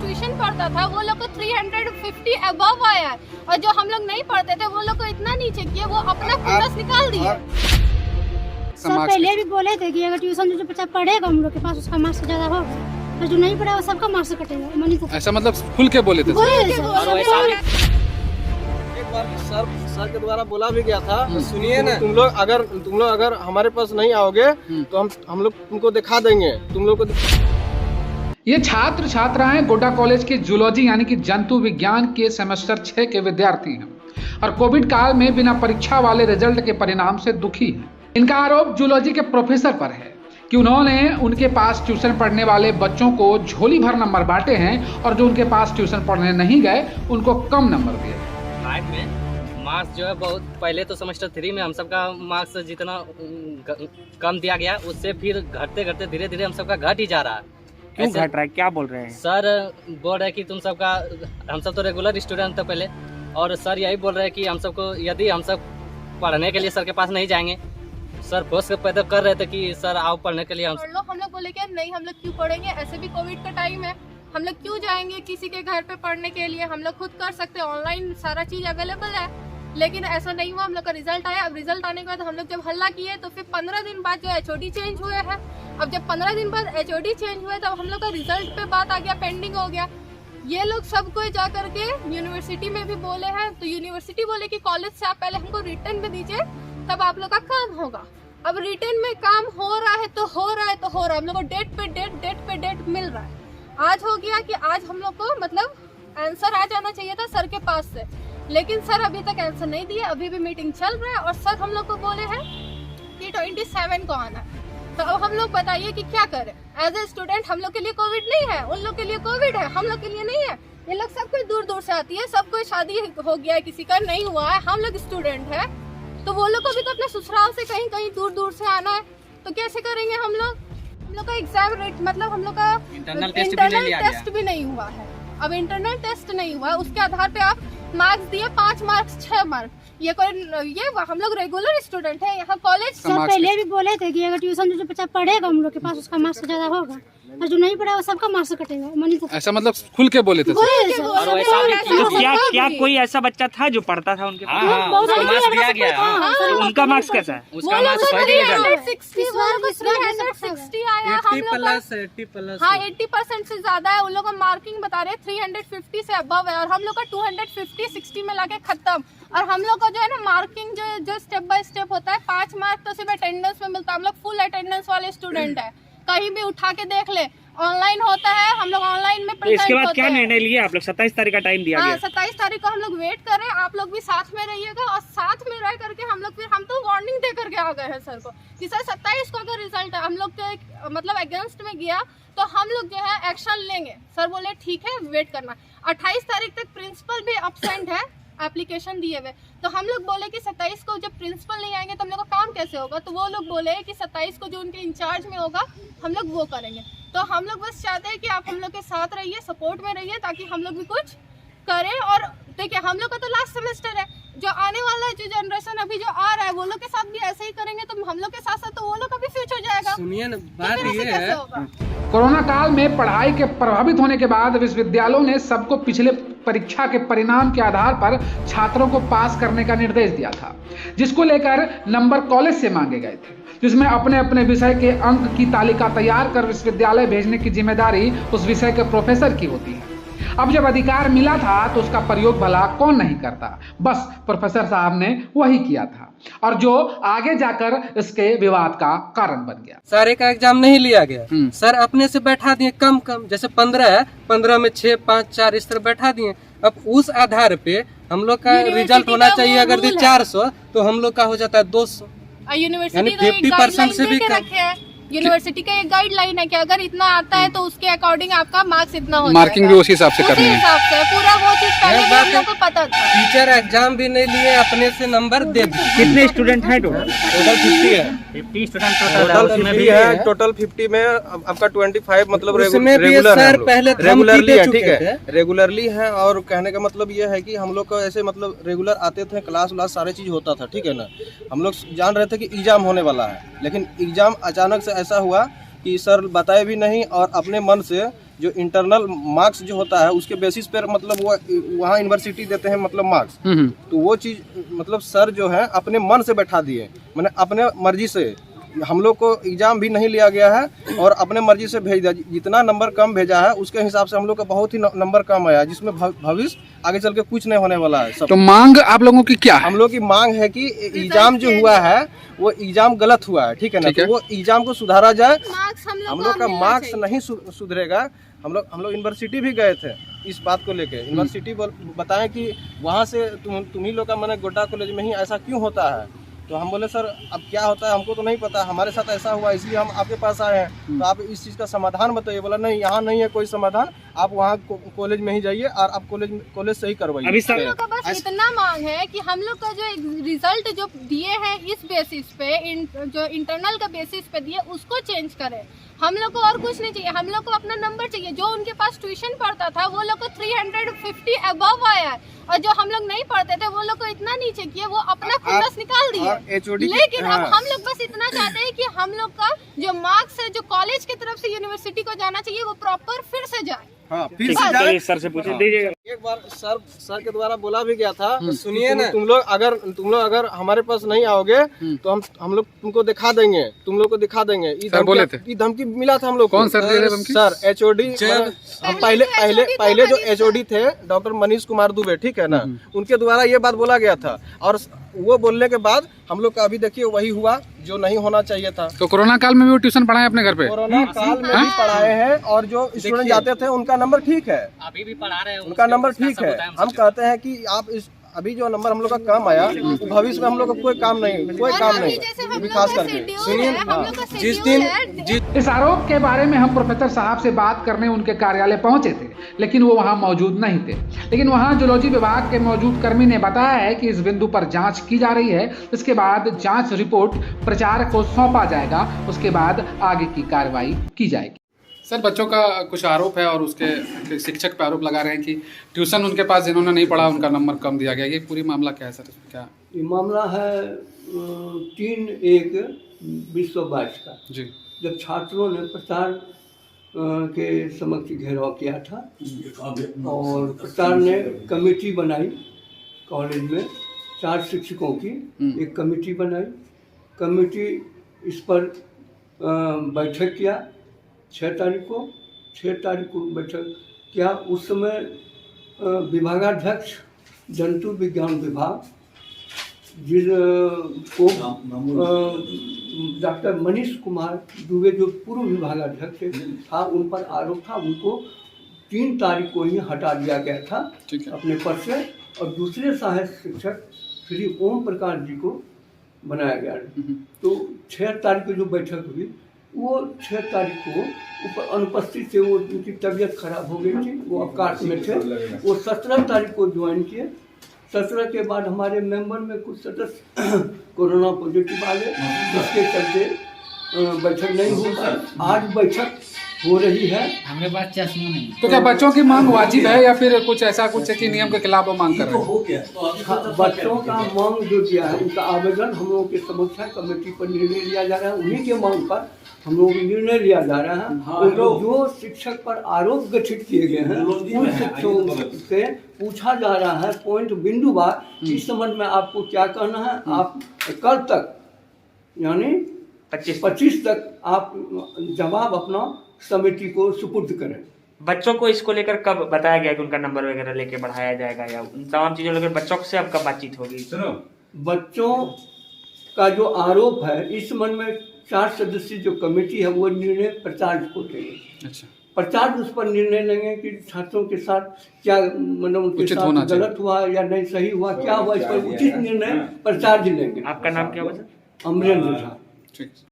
Tuition पढ़ता था वो लोग को 350 अबव आया है, और जो हम लोग नहीं पढ़ते थे वो लोग को इतना नीचे किए, वो अपना फोकस निकाल दिए। सब पहले भी बोले थे कि अगर ट्यूशन जो बच्चा पढ़ेगा हम लोग के पास उसका मार्क्स ज्यादा होगा, और जो नहीं पढ़ा वो सबका मार्क्स कटेगा। मनी तो ऐसा मतलब खुल के बोले थे एक बार सर के द्वारा बोला भी गया था, सुनिए ना, तुम लोग अगर हमारे पास नहीं आओगे तो हम लोग तुमको दिखा देंगे, तुम लोग को। ये छात्र छात्राएं गोड्डा कॉलेज के जूलॉजी यानी कि जंतु विज्ञान के सेमेस्टर 6 के विद्यार्थी हैं और कोविड काल में बिना परीक्षा वाले रिजल्ट के परिणाम से दुखी हैं। इनका आरोप जूलॉजी के प्रोफेसर पर है कि उन्होंने उनके पास ट्यूशन पढ़ने वाले बच्चों को झोली भर नंबर बांटे हैं और जो उनके पास ट्यूशन पढ़ने नहीं गए उनको कम नंबर दिए। लाइफ में मार्क्स जो है बहुत, पहले तो सेमेस्टर 3 में हम सबका मार्क्स जितना कम दिया गया उससे फिर घटते घटते धीरे धीरे हम सबका घट ही जा रहा है। क्यों घट रहा है, क्या बोल रहे हैं सर? बोल रहे हैं कि तुम सबका, हम सब तो रेगुलर स्टूडेंट थे पहले, और सर यही बोल रहे हैं कि हम सबको, यदि हम सब पढ़ने के लिए सर के पास नहीं जाएंगे, सर फोर्स पैदा कर रहे थे कि सर आओ पढ़ने के लिए। हम लोग बोले कि नहीं हम लोग क्यों पढ़ेंगे, ऐसे भी कोविड का टाइम है, हम लोग क्यों जाएंगे किसी के घर पे पढ़ने के लिए, हम लोग खुद कर सकते हैं, ऑनलाइन सारा चीज अवेलेबल है। लेकिन ऐसा नहीं हुआ, हम लोग का रिजल्ट आया। अब रिजल्ट आने के बाद हम लोग जब हल्ला किए तो फिर 15 दिन बाद जो HOD चेंज हुए हैं। अब जब 15 दिन बाद HOD चेंज हुए तब हम लोग का रिजल्ट पे बात आ गया, पेंडिंग हो गया। ये लोग सबको जा करके यूनिवर्सिटी में भी बोले हैं, तो यूनिवर्सिटी बोले कि कॉलेज से आप पहले हमको रिटर्न में दीजिए तब आप लोग का काम होगा। अब रिटर्न में काम हो रहा है तो हो रहा है, हम लोग को डेट पे डेट मिल रहा है। आज हो गया कि आज हम लोग को मतलब आंसर आ जाना चाहिए था सर के पास से, लेकिन सर अभी तक आंसर नहीं दिए, अभी भी मीटिंग चल रहा है और सर हम लोग को बोले हैं कि 27 को आना है। तो अब हम लोग बताइए कि क्या करें। एज ए स्टूडेंट हम लोग के लिए कोविड नहीं है, उन लोग के लिए कोविड है, हम लोग के लिए नहीं है। ये लोग सब कोई दूर दूर से आती है, सब कोई शादी हो गया है, किसी का नहीं हुआ है, हम लोग स्टूडेंट है, तो वो लोग को भी तो अपने ससुराल से कहीं कहीं दूर दूर से आना है, तो कैसे करेंगे हम लोग का एग्जाम रेट, मतलब हम लोग का इंटरनल टेस्ट भी नहीं हुआ है। अब इंटरनल टेस्ट नहीं हुआ, उसके आधार पे आप मार्क्स दिए, 5 मार्क्स 6 मार्क्स, ये हम लोग रेगुलर स्टूडेंट है यहाँ कॉलेज। सब पहले भी बोले थे कि अगर ट्यूशन जो बच्चा पढ़ेगा हम लोग के पास उसका मार्क्स ज्यादा होगा, और जो नहीं पढ़ा वो सबका मार्क्स कटेगा। मनी तो ऐसा मतलब खुल के बोले थे क्या कोई ऐसा बच्चा था जो पढ़ता था उनके पास? उनका मार्क्स कैसा है? उसका मार्क्स 80% से ज्यादा है। उन लोग का मार्किंग बता रहे 350 से अबव है, और हम लोग का 250-60 में लाके खत्म। और हम लोग का जो है ना मार्किंग जो स्टेप बाय स्टेप होता है, 5 मार्क्स तो सिर्फ अटेंडेंस में मिलता है। हम लोग फुल अटेंडेंस वाले स्टूडेंट है, कहीं भी उठा के देख ले, ऑनलाइन होता है, हम लोग ऑनलाइन में तो इसके बाद क्या निर्णय लिया आप लोग? 27 तारीख का टाइम दिया गया। 27 तारीख को हम लोग वेट कर रहे हैं, आप लोग भी साथ में रहिएगा, और साथ में रह करके हम लोग फिर हम तो वार्निंग दे करके आ गए हैं सर को कि सर 27 को अगर रिजल्ट हम लोग के मतलब अगेंस्ट में गया तो हम लोग जो है एक्शन लेंगे। सर बोले ठीक है वेट करना। 28 तारीख तक प्रिंसिपल भी एब्सेंट है एप्लीकेशन दिए हुए, तो हम लोग बोले कि 27 को जब प्रिंसिपल नहीं आएंगे तो हम लोग का काम कैसे होगा। तो वो लोग बोले कि 27 को जो उनके इंचार्ज में होगा हम लोग वो करेंगे। तो हम लोग बस चाहते हैं कि आप हम लोग के साथ रहिए, सपोर्ट में रहिए, ताकि हम लोग भी कुछ करें। और देखिए हम लोग का तो लास्ट सेमेस्टर है, जो आने वाला जो जनरेशन अभी जो आ रहा है वो लोग के साथ भी ऐसे ही करेंगे, तो हम लोग के साथ साथ तो वो लोग का भी फ्यूचर जाएगा। सुनिए ना, बात ये है कोरोना काल में पढ़ाई के प्रभावित होने के बाद विश्वविद्यालयों ने सबको पिछले परीक्षा के परिणाम के आधार पर छात्रों को पास करने का निर्देश दिया था, जिसको लेकर नंबर कॉलेज से मांगे गए थे, जिसमें अपने अपने विषय के अंक की तालिका तैयार कर विश्वविद्यालय भेजने की जिम्मेदारी उस विषय के प्रोफेसर की होती है। अब जब अधिकार मिला था तो उसका प्रयोग भला कौन नहीं करता, बस प्रोफेसर साहब ने वही किया था, और जो आगे जाकर इसके विवाद का कारण बन गया। सारे का एग्जाम नहीं लिया गया, सर अपने से बैठा दिए कम, जैसे 15 है, 15 में 6, 5, 4 इस तरह बैठा दिए। अब उस आधार पे हम लोग का रिजल्ट होना चाहिए, अगर 400 तो हम लोग का हो जाता है 200, यानी 50% से भी कम। यूनिवर्सिटी का एक गाइडलाइन है कि अगर इतना आता है तो उसके अकॉर्डिंग आपका मार्क्स इतना हो मार्किंग भी उसी हिसाब से करनी है। पूरा वो चीज पहले भी हम लोग को पता था। टीचर एग्जाम भी नहीं लिए, अपने से नंबर दे दिए। कितने स्टूडेंट हैं टोटल? 50 है, 50 स्टूडेंट टोटल 50 है। टोटल 50 में आपका 25 मतलब रेगुलर सर पहले रेगुलरली है, ठीक है, रेगुलरली है। और कहने का मतलब ये है कि हम लोग को ऐसे मतलब रेगुलर आते थे, क्लास व्लास सारे चीज होता था, ठीक है ना। हम लोग जान रहे थे कि एग्जाम होने वाला है, लेकिन एग्जाम अचानक से ऐसा हुआ कि सर बताए भी नहीं और अपने मन से जो इंटरनल मार्क्स जो होता है उसके बेसिस पर मतलब वो वहाँ यूनिवर्सिटी देते हैं मतलब मार्क्स। तो वो चीज़ मतलब सर जो है अपने मन से बैठा दिए, मैंने अपने मर्जी से, हम लोग को एग्जाम भी नहीं लिया गया है और अपने मर्जी से भेज दिया। जितना नंबर कम भेजा है उसके हिसाब से हम लोग का बहुत ही नंबर कम आया, जिसमें भविष्य आगे चल के कुछ नहीं होने वाला है। तो मांग आप लोगों की क्या है? हम लोग की मांग है कि एग्जाम जो हुआ है वो एग्जाम गलत हुआ है, ठीक है ना, तो वो एग्जाम को सुधारा जाए। हम लोग का मार्क्स नहीं सुधरेगा। हम लोग यूनिवर्सिटी भी गए थे इस बात को लेके, यूनिवर्सिटी बताएं कि वहाँ से तुम ही लोग का मैंने गोड्डा कॉलेज में ही ऐसा क्यों होता है। तो हम बोले सर अब क्या होता है हमको तो नहीं पता, हमारे साथ ऐसा हुआ इसलिए हम आपके पास आए हैं, तो आप इस चीज़ का समाधान बताइए। बोला नहीं, यहाँ नहीं है कोई समाधान, आप वहाँ कॉलेज में ही जाइए और आप कॉलेज से ही करवाइए। अभी हम लोग का बस इतना मांग है कि हम लोग का जो रिजल्ट जो दिए हैं इस बेसिस पे, जो इंटरनल का बेसिस पे दिए उसको चेंज करें। हम लोग को और कुछ नहीं चाहिए, हम लोग को अपना नंबर चाहिए। जो उनके पास ट्यूशन पढ़ता था वो लोग को 350 अबव आया है, और जो हम लोग नहीं पढ़ते थे वो लोग को इतना नीचे किए, वो अपना खुन्नस निकाल दिए। लेकिन अब हम लोग बस इतना चाहते हैं कि हम लोग का जो मार्क्स है जो कॉलेज की तरफ से यूनिवर्सिटी को जाना चाहिए वो प्रॉपर फिर से जाए। हाँ, फिर से जाए। सर से पूछे दीजिएगा। एक बार सर के द्वारा बोला भी गया था, सुनिए ना, तुम लोग अगर हमारे पास नहीं आओगे तो हम लोग तुमको दिखा देंगे, तुम लोग को दिखा देंगे। ये धमकी मिला था हम लोग। कौन सर दे रहे धमकी? सर HOD, हम पहले जो HOD थे डॉक्टर मनीष कुमार दुबे, ठीक है ना, उनके द्वारा ये बात बोला गया था और वो बोलने के बाद हम लोग का अभी देखिए वही हुआ जो नहीं होना चाहिए था। तो कोरोना काल में भी वो ट्यूशन पढ़ाए अपने घर पे? कोरोना काल में भी पढ़ाए हैं और जो स्टूडेंट जाते थे उनका नंबर ठीक है, अभी भी पढ़ा रहे हैं, उनका नंबर ठीक है। हम कहते हैं कि आप इस अभी जो नंबर हम लोग का काम आया वो भविष्य में हम लोग का कोई काम नहीं, खास करके सुनिए, इस आरोप के बारे में हम प्रोफेसर साहब से बात करने उनके कार्यालय पहुंचे थे, लेकिन वो वहां मौजूद नहीं थे। लेकिन वहां जूलॉजी विभाग के मौजूद कर्मी ने बताया है कि इस बिंदु पर जांच की जा रही है। इसके बाद जांच रिपोर्ट प्रचारक को सौंपा जाएगा, उसके बाद आगे की कार्रवाई की जाएगी। सर, बच्चों का कुछ आरोप है और उसके शिक्षक पे आरोप लगा रहे हैं कि ट्यूशन उनके पास जिन्होंने नहीं पढ़ा उनका नंबर कम दिया गया। ये पूरी मामला क्या है सर? क्या ये मामला है 3/1/2022 का, जी, जब छात्रों ने प्रचार के समक्ष घेराव किया था और प्रचार ने कमेटी बनाई कॉलेज में, 4 शिक्षकों की एक कमेटी बनाई। कमेटी इस पर बैठक किया 6 तारीख को बैठक किया। उस समय विभागाध्यक्ष जंतु विज्ञान विभाग जिनको डॉक्टर मनीष कुमार दुबे जो पूर्व विभागाध्यक्ष था उन पर आरोप था, उनको 3 तारीख को ही हटा दिया गया था अपने पद से और दूसरे सहायक शिक्षक श्री ओम प्रकाश जी को बनाया गया। तो 6 तारीख को जो बैठक हुई वो 6 तारीख को ऊपर अनुपस्थित थे, वो उनकी तबीयत खराब हो गई थी, वो अवकाश में थे। वो 17 तारीख को ज्वाइन किए। 17 के बाद हमारे मेंबर में कुछ सदस्य कोरोना पॉजिटिव आ गए, जिसके चलते बैठक नहीं हो पाई। आज बैठक हो रही है। हमारे पास चश्मा नहीं। तो क्या बच्चों की मांग वाजिब है या फिर कुछ ऐसा कुछ है कि नियम के खिलाफ वो मांग कर रहे हैं? बच्चों का मांग जो किया है उनका आवेदन हम लोगों के समक्ष है, कमेटी पर निर्णय लिया जा रहा है। उन्हीं के मांग पर हम लोग निर्णय लिया जा रहा है। और जो शिक्षक पर आरोप गठित किए गए हैं उन शिक्षकों से पूछा जा रहा है पॉइंट बिंदुवार, इस संबंध में आपको क्या कहना है। आप कल तक यानी 25 तक आप जवाब अपना समिति को सुपुर्द करें। बच्चों को इसको लेकर कब बताया गया कि उनका नंबर वगैरह लेके बढ़ाया जाएगा या उन तमाम चीजों लेकर बच्चों से अब कब बातचीत होगी? बच्चों का जो आरोप है इस संबंध में 4 सदस्यीय जो कमेटी है वो निर्णय प्रचार को लेंगे। अच्छा, प्रचार उस पर निर्णय लेंगे कि छात्रों के साथ क्या मतलब उनके साथ गलत हुआ या नहीं सही हुआ, क्या हुआ, इस पर उचित निर्णय प्रचार लेंगे। आपका नाम क्या हुआ सर? अमरेंद्र झा। ठीक।